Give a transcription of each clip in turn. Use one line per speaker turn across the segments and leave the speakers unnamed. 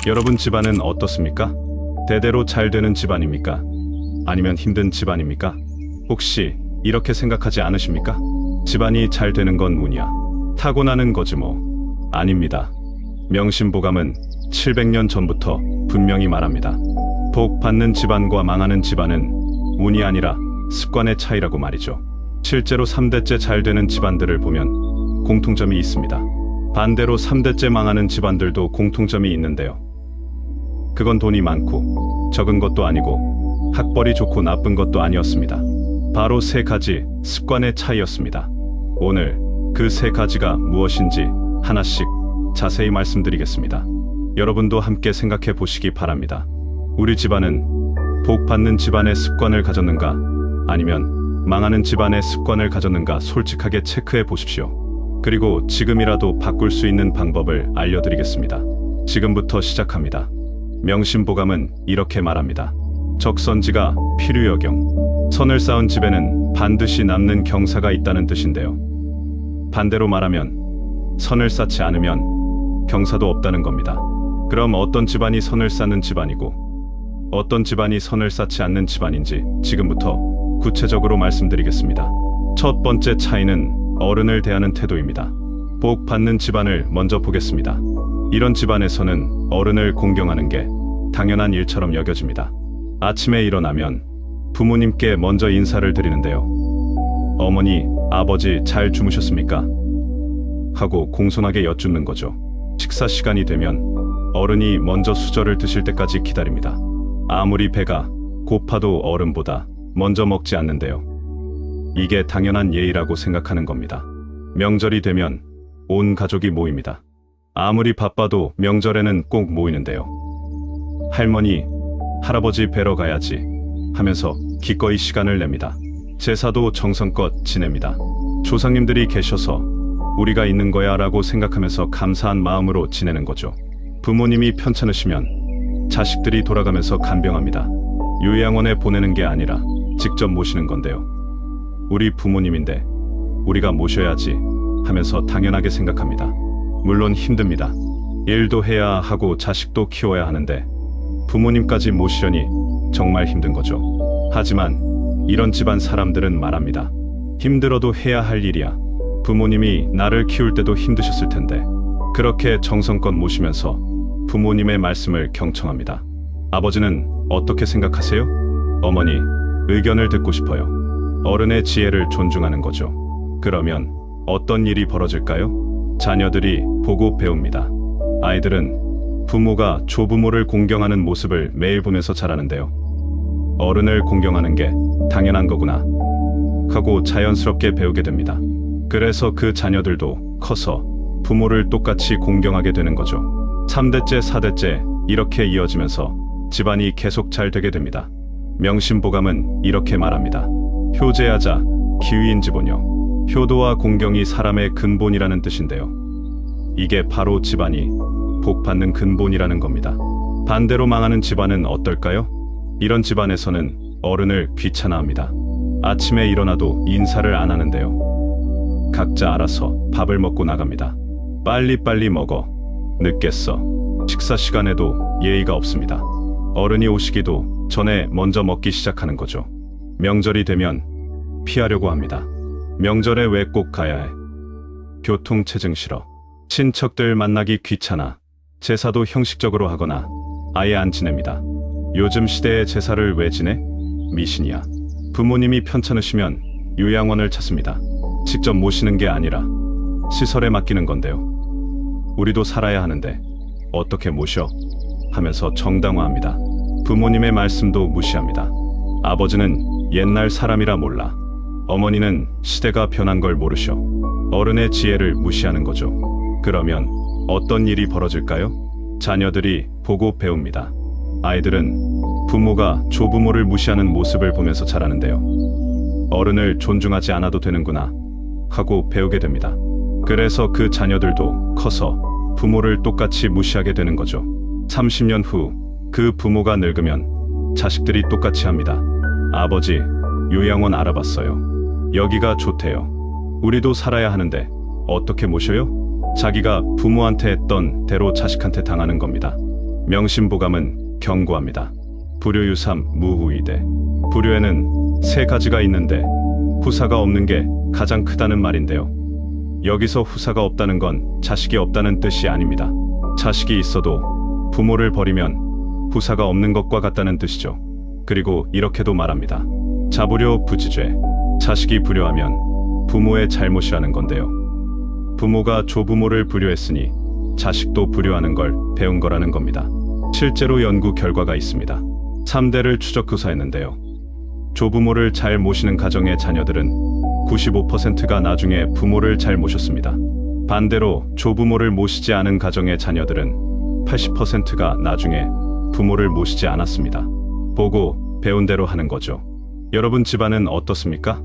여러분 집안은 어떻습니까? 대대로 잘 되는 집안입니까? 아니면 힘든 집안입니까? 혹시 이렇게 생각하지 않으십니까? 집안이 잘 되는 건 운이야. 타고나는 거지 뭐. 아닙니다. 명심보감은 700년 전부터 분명히 말합니다. 복 받는 집안과 망하는 집안은 운이 아니라 습관의 차이라고 말이죠. 실제로 3대째 잘 되는 집안들을 보면 공통점이 있습니다. 반대로 3대째 망하는 집안들도 공통점이 있는데요. 그건 돈이 많고 적은 것도 아니고 학벌이 좋고 나쁜 것도 아니었습니다. 바로 세 가지 습관의 차이였습니다. 오늘 그 세 가지가 무엇인지 하나씩 자세히 말씀드리겠습니다. 여러분도 함께 생각해 보시기 바랍니다. 우리 집안은 복 받는 집안의 습관을 가졌는가, 아니면 망하는 집안의 습관을 가졌는가 솔직하게 체크해 보십시오. 그리고 지금이라도 바꿀 수 있는 방법을 알려드리겠습니다. 지금부터 시작합니다. 명심보감은 이렇게 말합니다. 적선지가 필유여경. 선을 쌓은 집에는 반드시 남는 경사가 있다는 뜻인데요. 반대로 말하면 선을 쌓지 않으면 경사도 없다는 겁니다. 그럼 어떤 집안이 선을 쌓는 집안이고 어떤 집안이 선을 쌓지 않는 집안인지 지금부터 구체적으로 말씀드리겠습니다. 첫 번째 차이는 어른을 대하는 태도입니다. 복 받는 집안을 먼저 보겠습니다. 이런 집안에서는 어른을 공경하는 게 당연한 일처럼 여겨집니다. 아침에 일어나면 부모님께 먼저 인사를 드리는데요. 어머니, 아버지 잘 주무셨습니까? 하고 공손하게 여쭙는 거죠. 식사 시간이 되면 어른이 먼저 수저를 드실 때까지 기다립니다. 아무리 배가 고파도 어른보다 먼저 먹지 않는데요. 이게 당연한 예의라고 생각하는 겁니다. 명절이 되면 온 가족이 모입니다. 아무리 바빠도 명절에는 꼭 모이는데요. 할머니, 할아버지 뵈러 가야지 하면서 기꺼이 시간을 냅니다. 제사도 정성껏 지냅니다. 조상님들이 계셔서 우리가 있는 거야 라고 생각하면서 감사한 마음으로 지내는 거죠. 부모님이 편찮으시면 자식들이 돌아가면서 간병합니다. 요양원에 보내는 게 아니라 직접 모시는 건데요. 우리 부모님인데 우리가 모셔야지 하면서 당연하게 생각합니다. 물론 힘듭니다. 일도 해야 하고 자식도 키워야 하는데 부모님까지 모시려니 정말 힘든 거죠. 하지만 이런 집안 사람들은 말합니다. 힘들어도 해야 할 일이야. 부모님이 나를 키울 때도 힘드셨을 텐데. 그렇게 정성껏 모시면서 부모님의 말씀을 경청합니다. 아버지는 어떻게 생각하세요? 어머니, 의견을 듣고 싶어요. 어른의 지혜를 존중하는 거죠. 그러면 어떤 일이 벌어질까요? 자녀들이 보고 배웁니다. 아이들은 부모가 조부모를 공경하는 모습을 매일 보면서 자라는데요. 어른을 공경하는 게 당연한 거구나 하고 자연스럽게 배우게 됩니다. 그래서 그 자녀들도 커서 부모를 똑같이 공경하게 되는 거죠. 3대째, 4대째 이렇게 이어지면서 집안이 계속 잘 되게 됩니다. 명심보감은 이렇게 말합니다. 효제하자, 기위인지보뇨. 효도와 공경이 사람의 근본이라는 뜻인데요. 이게 바로 집안이 복 받는 근본이라는 겁니다. 반대로 망하는 집안은 어떨까요? 이런 집안에서는 어른을 귀찮아합니다. 아침에 일어나도 인사를 안 하는데요. 각자 알아서 밥을 먹고 나갑니다. 빨리빨리 먹어. 늦겠어. 식사 시간에도 예의가 없습니다. 어른이 오시기도 전에 먼저 먹기 시작하는 거죠. 명절이 되면 피하려고 합니다. 명절에 왜 꼭 가야 해? 교통체증 싫어. 친척들 만나기 귀찮아. 제사도 형식적으로 하거나 아예 안 지냅니다. 요즘 시대에 제사를 왜 지내? 미신이야. 부모님이 편찮으시면 요양원을 찾습니다. 직접 모시는 게 아니라 시설에 맡기는 건데요. 우리도 살아야 하는데 어떻게 모셔? 하면서 정당화합니다. 부모님의 말씀도 무시합니다. 아버지는 옛날 사람이라 몰라. 어머니는 시대가 변한 걸 모르셔. 어른의 지혜를 무시하는 거죠. 그러면 어떤 일이 벌어질까요? 자녀들이 보고 배웁니다. 아이들은 부모가 조부모를 무시하는 모습을 보면서 자라는데요. 어른을 존중하지 않아도 되는구나 하고 배우게 됩니다. 그래서 그 자녀들도 커서 부모를 똑같이 무시하게 되는 거죠. 30년 후 그 부모가 늙으면 자식들이 똑같이 합니다. 아버지, 요양원 알아봤어요. 여기가 좋대요. 우리도 살아야 하는데 어떻게 모셔요? 자기가 부모한테 했던 대로 자식한테 당하는 겁니다. 명심보감은 경고합니다. 불효유삼 무후이대. 불효에는 세 가지가 있는데 후사가 없는 게 가장 크다는 말인데요. 여기서 후사가 없다는 건 자식이 없다는 뜻이 아닙니다. 자식이 있어도 부모를 버리면 후사가 없는 것과 같다는 뜻이죠. 그리고 이렇게도 말합니다. 자불효 부지죄. 자식이 불효하면 부모의 잘못이라는 건데요. 부모가 조부모를 불효했으니 자식도 불효하는 걸 배운 거라는 겁니다. 실제로 연구 결과가 있습니다. 3대를 추적조사했는데요. 조부모를 잘 모시는 가정의 자녀들은 95%가 나중에 부모를 잘 모셨습니다. 반대로 조부모를 모시지 않은 가정의 자녀들은 80%가 나중에 부모를 모시지 않았습니다. 보고 배운 대로 하는 거죠. 여러분 집안은 어떻습니까?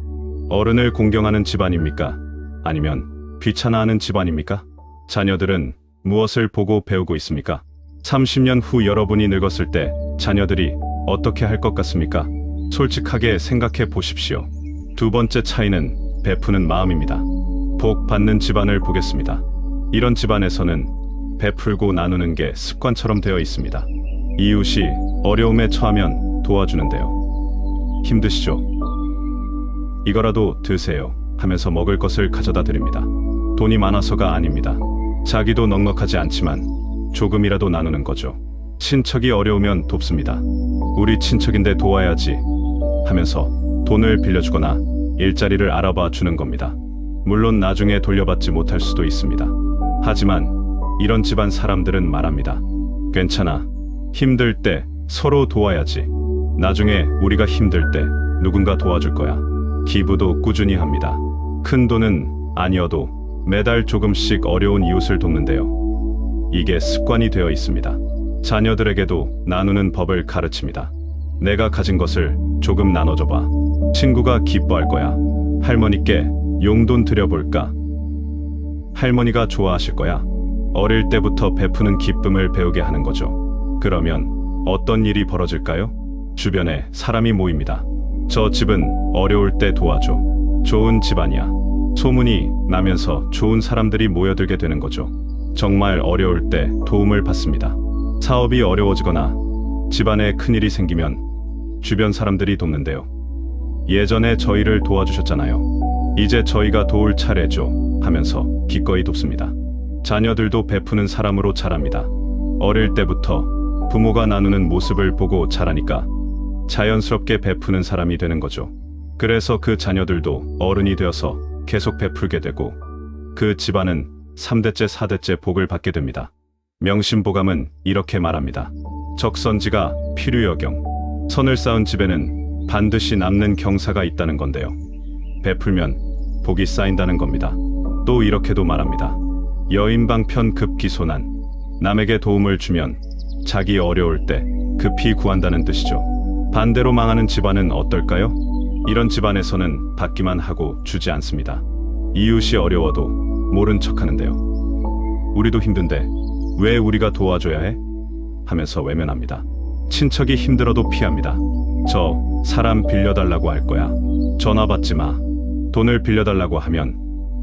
어른을 공경하는 집안입니까? 아니면 귀찮아하는 집안입니까? 자녀들은 무엇을 보고 배우고 있습니까? 30년 후 여러분이 늙었을 때 자녀들이 어떻게 할 것 같습니까? 솔직하게 생각해 보십시오. 두 번째 차이는 베푸는 마음입니다. 복 받는 집안을 보겠습니다. 이런 집안에서는 베풀고 나누는 게 습관처럼 되어 있습니다. 이웃이 어려움에 처하면 도와주는데요. 힘드시죠? 이거라도 드세요 하면서 먹을 것을 가져다 드립니다. 돈이 많아서가 아닙니다. 자기도 넉넉하지 않지만 조금이라도 나누는 거죠. 친척이 어려우면 돕습니다. 우리 친척인데 도와야지 하면서 돈을 빌려주거나 일자리를 알아봐 주는 겁니다. 물론 나중에 돌려받지 못할 수도 있습니다. 하지만 이런 집안 사람들은 말합니다. 괜찮아. 힘들 때 서로 도와야지. 나중에 우리가 힘들 때 누군가 도와줄 거야. 기부도 꾸준히 합니다. 큰 돈은 아니어도 매달 조금씩 어려운 이웃을 돕는데요. 이게 습관이 되어 있습니다. 자녀들에게도 나누는 법을 가르칩니다. 내가 가진 것을 조금 나눠줘봐. 친구가 기뻐할 거야. 할머니께 용돈 드려볼까? 할머니가 좋아하실 거야. 어릴 때부터 베푸는 기쁨을 배우게 하는 거죠. 그러면 어떤 일이 벌어질까요? 주변에 사람이 모입니다. 저 집은 어려울 때 도와줘. 좋은 집안이야. 소문이 나면서 좋은 사람들이 모여들게 되는 거죠. 정말 어려울 때 도움을 받습니다. 사업이 어려워지거나 집안에 큰일이 생기면 주변 사람들이 돕는데요. 예전에 저희를 도와주셨잖아요. 이제 저희가 도울 차례죠 하면서 기꺼이 돕습니다. 자녀들도 베푸는 사람으로 자랍니다. 어릴 때부터 부모가 나누는 모습을 보고 자라니까 자연스럽게 베푸는 사람이 되는 거죠. 그래서 그 자녀들도 어른이 되어서 계속 베풀게 되고 그 집안은 3대째 4대째 복을 받게 됩니다. 명심보감은 이렇게 말합니다. 적선지가 필유여경. 선을 쌓은 집에는 반드시 남는 경사가 있다는 건데요. 베풀면 복이 쌓인다는 겁니다. 또 이렇게도 말합니다. 여인방편 급기소난. 남에게 도움을 주면 자기 어려울 때 급히 구한다는 뜻이죠. 반대로 망하는 집안은 어떨까요? 이런 집안에서는 받기만 하고 주지 않습니다. 이웃이 어려워도 모른 척하는데요. 우리도 힘든데 왜 우리가 도와줘야 해? 하면서 외면합니다. 친척이 힘들어도 피합니다. 저 사람 빌려달라고 할 거야. 전화 받지 마. 돈을 빌려달라고 하면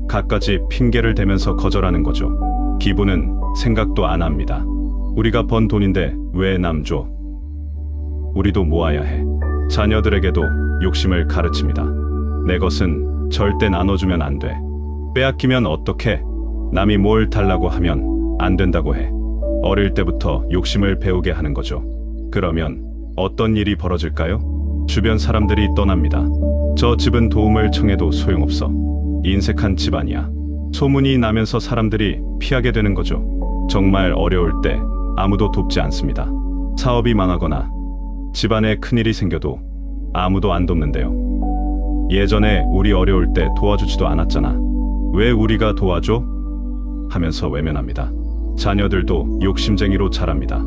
갖가지 핑계를 대면서 거절하는 거죠. 기부는 생각도 안 합니다. 우리가 번 돈인데 왜 남 줘? 우리도 모아야 해. 자녀들에게도 욕심을 가르칩니다. 내 것은 절대 나눠주면 안 돼. 빼앗기면 어떡해? 남이 뭘 달라고 하면 안 된다고 해. 어릴 때부터 욕심을 배우게 하는 거죠. 그러면 어떤 일이 벌어질까요? 주변 사람들이 떠납니다. 저 집은 도움을 청해도 소용없어. 인색한 집안이야. 소문이 나면서 사람들이 피하게 되는 거죠. 정말 어려울 때 아무도 돕지 않습니다. 사업이 망하거나 집안에 큰일이 생겨도 아무도 안 돕는데요. 예전에 우리 어려울 때 도와주지도 않았잖아. 왜 우리가 도와줘? 하면서 외면합니다. 자녀들도 욕심쟁이로 자랍니다.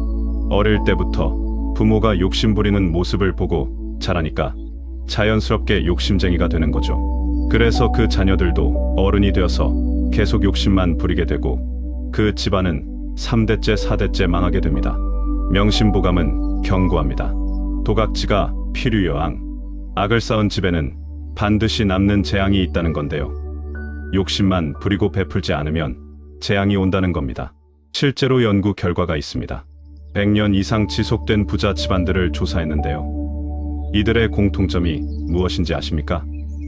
어릴 때부터 부모가 욕심 부리는 모습을 보고 자라니까 자연스럽게 욕심쟁이가 되는 거죠. 그래서 그 자녀들도 어른이 되어서 계속 욕심만 부리게 되고 그 집안은 3대째 4대째 망하게 됩니다. 명심보감은 경고합니다. 도각지가 필유여왕. 악을 쌓은 집에는 반드시 남는 재앙이 있다는 건데요. 욕심만 부리고 베풀지 않으면 재앙이 온다는 겁니다. 실제로 연구 결과가 있습니다. 100년 이상 지속된 부자 집안들을 조사했는데요. 이들의 공통점이 무엇인지 아십니까?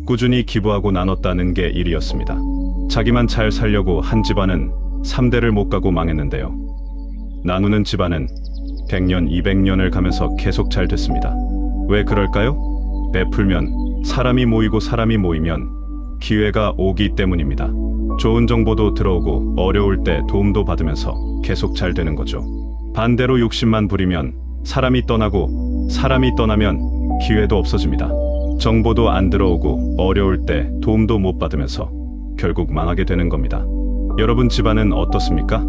꾸준히 기부하고 나눴다는 게 1위였습니다. 자기만 잘 살려고 한 집안은 3대를 못 가고 망했는데요. 나누는 집안은 100년, 200년을 가면서 계속 잘 됐습니다. 왜 그럴까요? 베풀면 사람이 모이고 사람이 모이면 기회가 오기 때문입니다. 좋은 정보도 들어오고 어려울 때 도움도 받으면서 계속 잘 되는 거죠. 반대로 욕심만 부리면 사람이 떠나고 사람이 떠나면 기회도 없어집니다. 정보도 안 들어오고 어려울 때 도움도 못 받으면서 결국 망하게 되는 겁니다. 여러분 집안은 어떻습니까?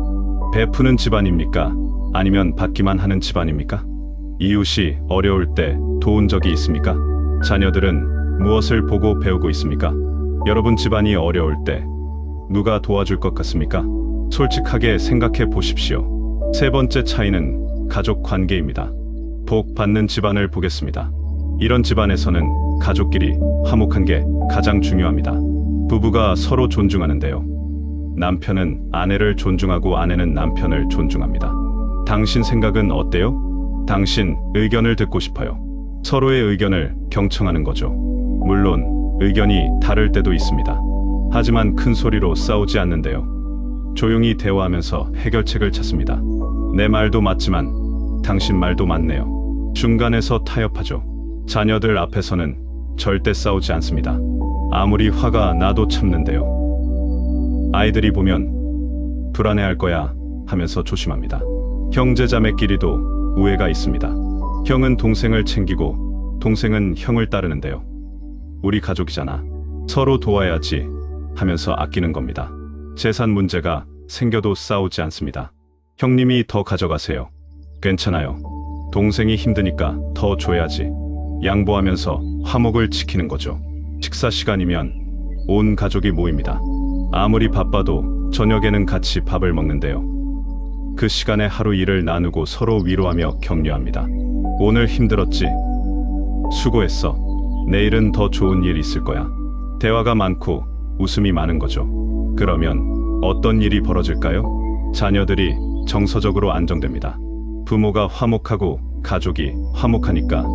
베푸는 집안입니까? 아니면 받기만 하는 집안입니까? 이웃이 어려울 때 도운 적이 있습니까? 자녀들은 무엇을 보고 배우고 있습니까? 여러분 집안이 어려울 때 누가 도와줄 것 같습니까? 솔직하게 생각해 보십시오. 세 번째 차이는 가족 관계입니다. 복 받는 집안을 보겠습니다. 이런 집안에서는 가족끼리 화목한 게 가장 중요합니다. 부부가 서로 존중하는데요. 남편은 아내를 존중하고 아내는 남편을 존중합니다. 당신 생각은 어때요? 당신 의견을 듣고 싶어요. 서로의 의견을 경청하는 거죠. 물론 의견이 다를 때도 있습니다. 하지만 큰 소리로 싸우지 않는데요. 조용히 대화하면서 해결책을 찾습니다. 내 말도 맞지만 당신 말도 맞네요. 중간에서 타협하죠. 자녀들 앞에서는 절대 싸우지 않습니다. 아무리 화가 나도 참는데요. 아이들이 보면 불안해할 거야 하면서 조심합니다. 형제자매끼리도 우애가 있습니다. 형은 동생을 챙기고 동생은 형을 따르는데요. 우리 가족이잖아. 서로 도와야지 하면서 아끼는 겁니다. 재산 문제가 생겨도 싸우지 않습니다. 형님이 더 가져가세요. 괜찮아요. 동생이 힘드니까 더 줘야지. 양보하면서 화목을 지키는 거죠. 식사 시간이면 온 가족이 모입니다. 아무리 바빠도 저녁에는 같이 밥을 먹는데요. 그 시간에 하루 일을 나누고 서로 위로하며 격려합니다. 오늘 힘들었지? 수고했어. 내일은 더 좋은 일 있을 거야. 대화가 많고 웃음이 많은 거죠. 그러면 어떤 일이 벌어질까요? 자녀들이 정서적으로 안정됩니다. 부모가 화목하고 가족이 화목하니까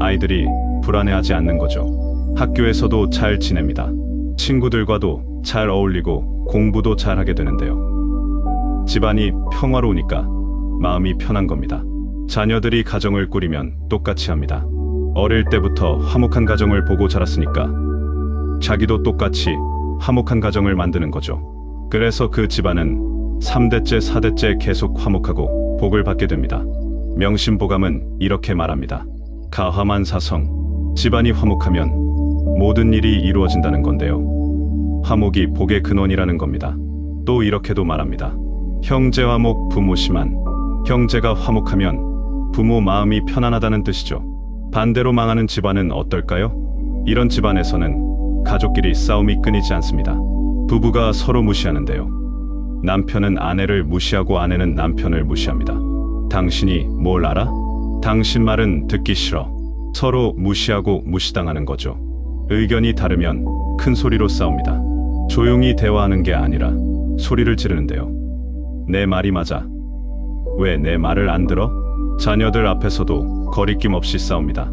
아이들이 불안해하지 않는 거죠. 학교에서도 잘 지냅니다. 친구들과도 잘 어울리고 공부도 잘하게 되는데요. 집안이 평화로우니까 마음이 편한 겁니다. 자녀들이 가정을 꾸리면 똑같이 합니다. 어릴 때부터 화목한 가정을 보고 자랐으니까 자기도 똑같이 화목한 가정을 만드는 거죠. 그래서 그 집안은 3대째 4대째 계속 화목하고 복을 받게 됩니다. 명심보감은 이렇게 말합니다. 가화만사성, 집안이 화목하면 모든 일이 이루어진다는 건데요. 화목이 복의 근원이라는 겁니다. 또 이렇게도 말합니다. 형제화목 부모심한, 형제가 화목하면 부모 마음이 편안하다는 뜻이죠. 반대로 망하는 집안은 어떨까요? 이런 집안에서는 가족끼리 싸움이 끊이지 않습니다. 부부가 서로 무시하는데요. 남편은 아내를 무시하고 아내는 남편을 무시합니다. 당신이 뭘 알아? 당신 말은 듣기 싫어. 서로 무시하고 무시당하는 거죠. 의견이 다르면 큰 소리로 싸웁니다. 조용히 대화하는 게 아니라 소리를 지르는데요. 내 말이 맞아. 왜 내 말을 안 들어? 자녀들 앞에서도 거리낌 없이 싸웁니다.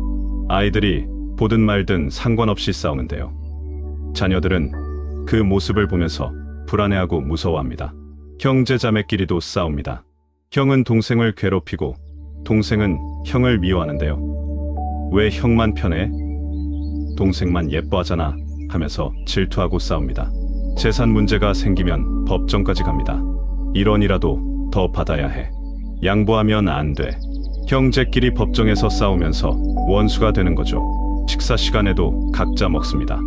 아이들이 보든 말든 상관없이 싸우는데요. 자녀들은 그 모습을 보면서 불안해하고 무서워합니다. 형제자매끼리도 싸웁니다. 형은 동생을 괴롭히고 동생은 형을 미워하는데요. 왜 형만 편해? 동생만 예뻐하잖아 하면서 질투하고 싸웁니다. 재산 문제가 생기면 법정까지 갑니다. 1원이라도 더 받아야 해. 양보하면 안 돼. 형제끼리 법정에서 싸우면서 원수가 되는 거죠. 식사 시간에도 각자 먹습니다.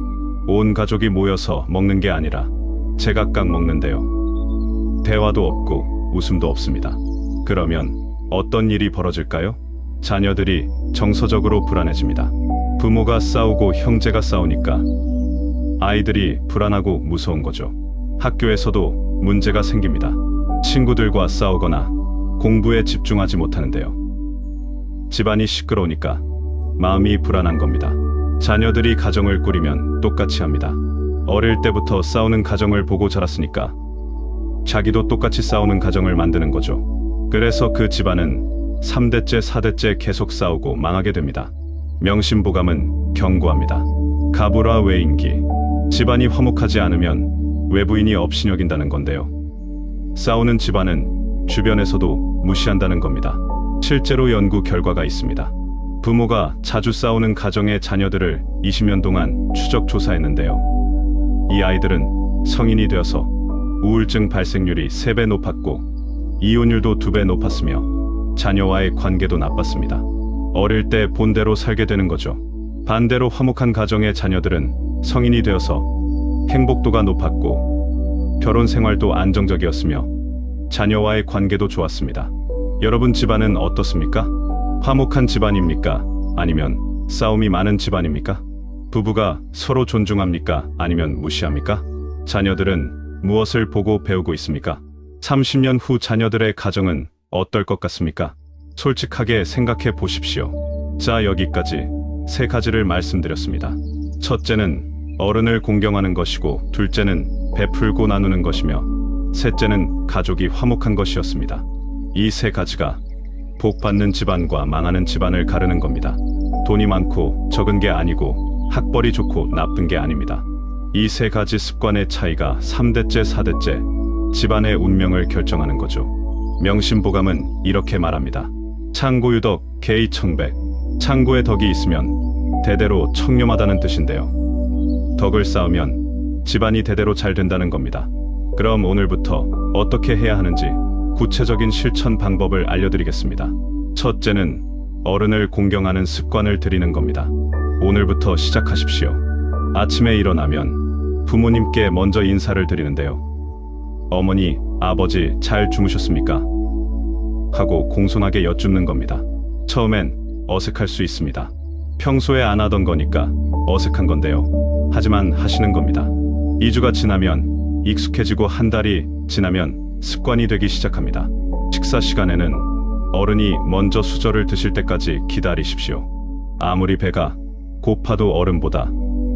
온 가족이 모여서 먹는 게 아니라 제각각 먹는데요. 대화도 없고 웃음도 없습니다. 그러면 어떤 일이 벌어질까요? 자녀들이 정서적으로 불안해집니다. 부모가 싸우고 형제가 싸우니까 아이들이 불안하고 무서운 거죠. 학교에서도 문제가 생깁니다. 친구들과 싸우거나 공부에 집중하지 못하는데요. 집안이 시끄러우니까 마음이 불안한 겁니다. 자녀들이 가정을 꾸리면 똑같이 합니다. 어릴 때부터 싸우는 가정을 보고 자랐으니까 자기도 똑같이 싸우는 가정을 만드는 거죠. 그래서 그 집안은 3대째 4대째 계속 싸우고 망하게 됩니다. 명심보감은 경고합니다. 가부라 외인기. 집안이 화목하지 않으면 외부인이 업신여긴다는 건데요. 싸우는 집안은 주변에서도 무시한다는 겁니다. 실제로 연구 결과가 있습니다. 부모가 자주 싸우는 가정의 자녀들을 20년 동안 추적 조사했는데요. 이 아이들은 성인이 되어서 우울증 발생률이 3배 높았고 이혼율도 2배 높았으며 자녀와의 관계도 나빴습니다. 어릴 때 본대로 살게 되는 거죠. 반대로 화목한 가정의 자녀들은 성인이 되어서 행복도가 높았고 결혼 생활도 안정적이었으며 자녀와의 관계도 좋았습니다. 여러분 집안은 어떻습니까? 화목한 집안입니까? 아니면 싸움이 많은 집안입니까? 부부가 서로 존중합니까? 아니면 무시합니까? 자녀들은 무엇을 보고 배우고 있습니까? 30년 후 자녀들의 가정은 어떨 것 같습니까? 솔직하게 생각해 보십시오. 자, 여기까지 3가지를 말씀드렸습니다. 첫째는 어른을 공경하는 것이고, 둘째는 베풀고 나누는 것이며, 셋째는 가족이 화목한 것이었습니다. 이 3가지가 복 받는 집안과 망하는 집안을 가르는 겁니다. 돈이 많고 적은 게 아니고 학벌이 좋고 나쁜 게 아닙니다. 이 3가지 습관의 차이가 3대째 4대째 집안의 운명을 결정하는 거죠. 명심보감은 이렇게 말합니다. 창고유덕 계의청백. 창고에 덕이 있으면 대대로 청렴하다는 뜻인데요. 덕을 쌓으면 집안이 대대로 잘 된다는 겁니다. 그럼 오늘부터 어떻게 해야 하는지 구체적인 실천 방법을 알려드리겠습니다. 첫째는 어른을 공경하는 습관을 들이는 겁니다. 오늘부터 시작하십시오. 아침에 일어나면 부모님께 먼저 인사를 드리는데요. 어머니, 아버지 잘 주무셨습니까? 하고 공손하게 여쭙는 겁니다. 처음엔 어색할 수 있습니다. 평소에 안 하던 거니까 어색한 건데요. 하지만 하시는 겁니다. 2주가 지나면 익숙해지고 한 달이 지나면 습관이 되기 시작합니다. 식사 시간에는 어른이 먼저 수저를 드실 때까지 기다리십시오. 아무리 배가 고파도 어른보다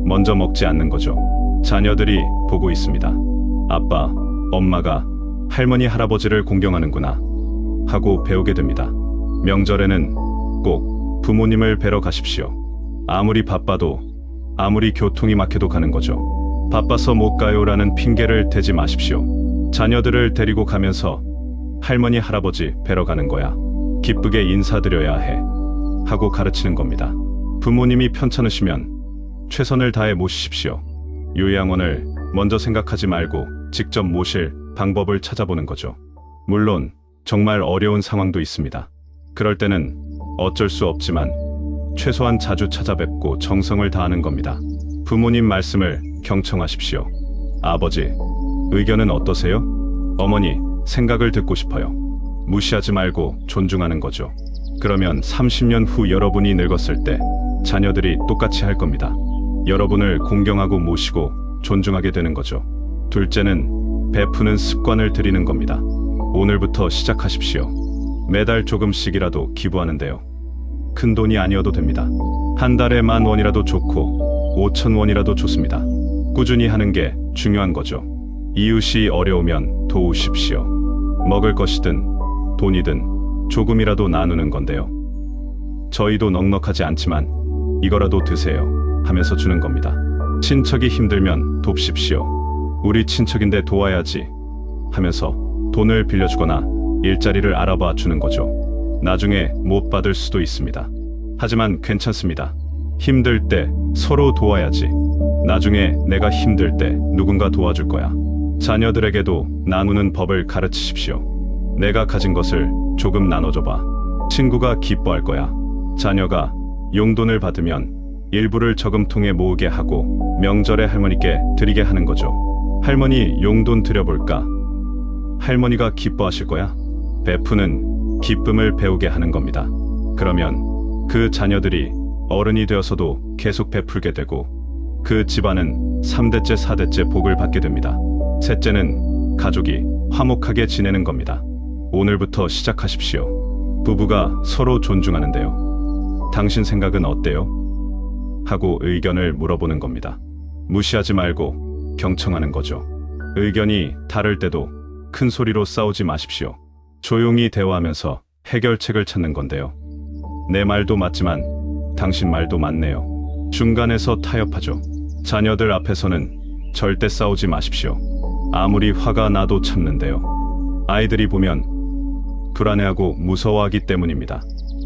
먼저 먹지 않는 거죠. 자녀들이 보고 있습니다. 아빠, 엄마가 할머니, 할아버지를 공경하는구나 하고 배우게 됩니다. 명절에는 꼭 부모님을 뵈러 가십시오. 아무리 바빠도, 아무리 교통이 막혀도 가는 거죠. 바빠서 못 가요라는 핑계를 대지 마십시오. 자녀들을 데리고 가면서 할머니, 할아버지 뵈러 가는 거야. 기쁘게 인사드려야 해. 하고 가르치는 겁니다. 부모님이 편찮으시면 최선을 다해 모시십시오. 요양원을 먼저 생각하지 말고 직접 모실 방법을 찾아보는 거죠. 물론 정말 어려운 상황도 있습니다. 그럴 때는 어쩔 수 없지만 최소한 자주 찾아뵙고 정성을 다하는 겁니다. 부모님 말씀을 경청하십시오. 아버지, 의견은 어떠세요? 어머니, 생각을 듣고 싶어요. 무시하지 말고 존중하는 거죠. 그러면 30년 후 여러분이 늙었을 때 자녀들이 똑같이 할 겁니다. 여러분을 공경하고 모시고 존중하게 되는 거죠. 둘째는 베푸는 습관을 들이는 겁니다. 오늘부터 시작하십시오. 매달 조금씩이라도 기부하는데요. 큰 돈이 아니어도 됩니다. 한 달에 10,000원이라도 좋고 5,000원이라도 좋습니다. 꾸준히 하는 게 중요한 거죠. 이웃이 어려우면 도우십시오. 먹을 것이든 돈이든 조금이라도 나누는 건데요. 저희도 넉넉하지 않지만 이거라도 드세요 하면서 주는 겁니다. 친척이 힘들면 돕십시오. 우리 친척인데 도와야지 하면서 돈을 빌려주거나 일자리를 알아봐 주는 거죠. 나중에 못 받을 수도 있습니다. 하지만 괜찮습니다. 힘들 때 서로 도와야지. 나중에 내가 힘들 때 누군가 도와줄 거야. 자녀들에게도 나누는 법을 가르치십시오. 내가 가진 것을 조금 나눠줘봐. 친구가 기뻐할 거야. 자녀가 용돈을 받으면 일부를 저금통에 모으게 하고 명절에 할머니께 드리게 하는 거죠. 할머니, 용돈 드려볼까? 할머니가 기뻐하실 거야. 베푸는 기쁨을 배우게 하는 겁니다. 그러면 그 자녀들이 어른이 되어서도 계속 베풀게 되고 그 집안은 3대째 4대째 복을 받게 됩니다. 셋째는 가족이 화목하게 지내는 겁니다. 오늘부터 시작하십시오. 부부가 서로 존중하는데요. 당신 생각은 어때요? 하고 의견을 물어보는 겁니다. 무시하지 말고 경청하는 거죠. 의견이 다를 때도 큰 소리로 싸우지 마십시오. 조용히 대화하면서 해결책을 찾는 건데요. 내 말도 맞지만 당신 말도 맞네요. 중간에서 타협하죠. 자녀들 앞에서는 절대 싸우지 마십시오. 아무리 화가 나도 참는데요. 아이들이 보면 불안해하고 무서워하기 때문입니다.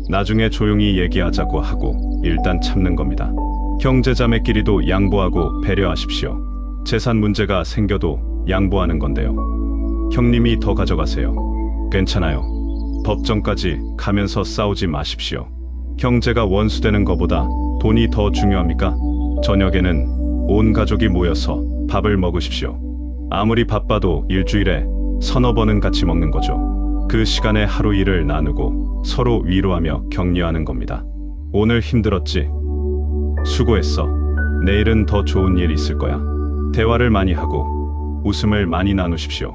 나중에 조용히 얘기하자고 하고 일단 참는 겁니다. 형제자매끼리도 양보하고 배려하십시오. 재산 문제가 생겨도 양보하는 건데요. 형님이 더 가져가세요. 괜찮아요. 법정까지 가면서 싸우지 마십시오. 형제가 원수되는 것보다 돈이 더 중요합니까? 저녁에는 온 가족이 모여서 밥을 먹으십시오. 아무리 바빠도 일주일에 서너 번은 같이 먹는 거죠. 그 시간에 하루 일을 나누고 서로 위로하며 격려하는 겁니다. 오늘 힘들었지? 수고했어. 내일은 더 좋은 일 있을 거야. 대화를 많이 하고 웃음을 많이 나누십시오.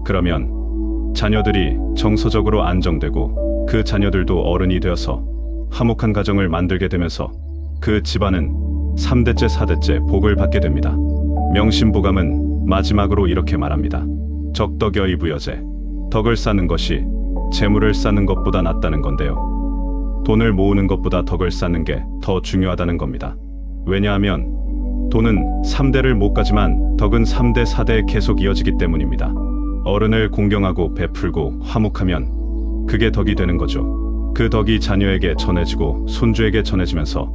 그러면 자녀들이 정서적으로 안정되고 그 자녀들도 어른이 되어서 화목한 가정을 만들게 되면서 그 집안은 3대째 4대째 복을 받게 됩니다. 명심보감은 마지막으로 이렇게 말합니다. 적덕여의 부여제. 덕을 쌓는 것이 재물을 쌓는 것보다 낫다는 건데요. 돈을 모으는 것보다 덕을 쌓는 게 더 중요하다는 겁니다. 왜냐하면 돈은 3대를 못 가지만 덕은 3대 4대에 계속 이어지기 때문입니다. 어른을 공경하고 베풀고 화목하면 그게 덕이 되는 거죠. 그 덕이 자녀에게 전해지고 손주에게 전해지면서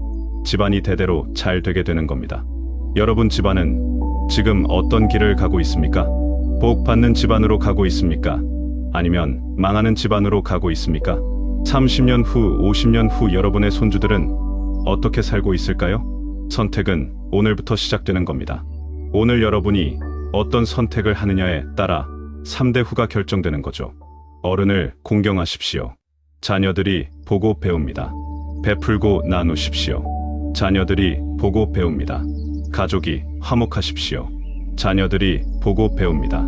집안이 대대로 잘 되게 되는 겁니다. 여러분 집안은 지금 어떤 길을 가고 있습니까? 복 받는 집안으로 가고 있습니까? 아니면 망하는 집안으로 가고 있습니까? 30년 후, 50년 후 여러분의 손주들은 어떻게 살고 있을까요? 선택은 오늘부터 시작되는 겁니다. 오늘 여러분이 어떤 선택을 하느냐에 따라 3대 후가 결정되는 거죠. 어른을 공경하십시오. 자녀들이 보고 배웁니다. 베풀고 나누십시오. 자녀들이 보고 배웁니다. 가족이 화목하십시오. 자녀들이 보고 배웁니다.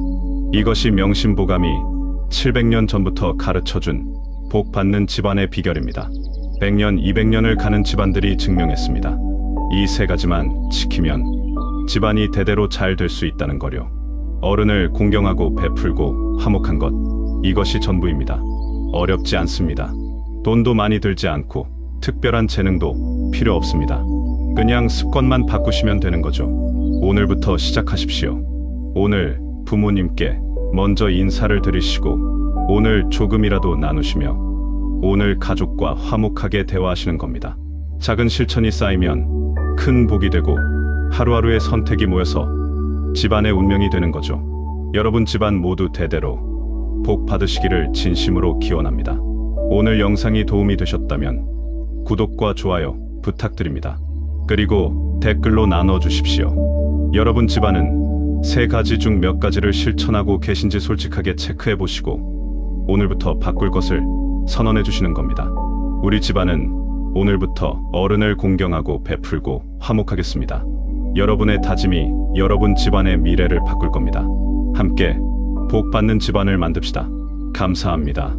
이것이 명심보감이 700년 전부터 가르쳐준 복 받는 집안의 비결입니다. 100년, 200년을 가는 집안들이 증명했습니다. 이 세 가지만 지키면 집안이 대대로 잘 될 수 있다는 거요. 어른을 공경하고 베풀고 화목한 것, 이것이 전부입니다. 어렵지 않습니다. 돈도 많이 들지 않고 특별한 재능도 필요 없습니다. 그냥 습관만 바꾸시면 되는 거죠. 오늘부터 시작하십시오. 오늘 부모님께 먼저 인사를 드리시고 오늘 조금이라도 나누시며 오늘 가족과 화목하게 대화하시는 겁니다. 작은 실천이 쌓이면 큰 복이 되고 하루하루의 선택이 모여서 집안의 운명이 되는 거죠. 여러분 집안 모두 대대로 복 받으시기를 진심으로 기원합니다. 오늘 영상이 도움이 되셨다면 구독과 좋아요 부탁드립니다. 그리고 댓글로 나눠주십시오. 여러분 집안은 세 가지 중 몇 가지를 실천하고 계신지 솔직하게 체크해 보시고 오늘부터 바꿀 것을 선언해 주시는 겁니다. 우리 집안은 오늘부터 어른을 공경하고 베풀고 화목하겠습니다. 여러분의 다짐이 여러분 집안의 미래를 바꿀 겁니다. 함께 복 받는 집안을 만듭시다. 감사합니다.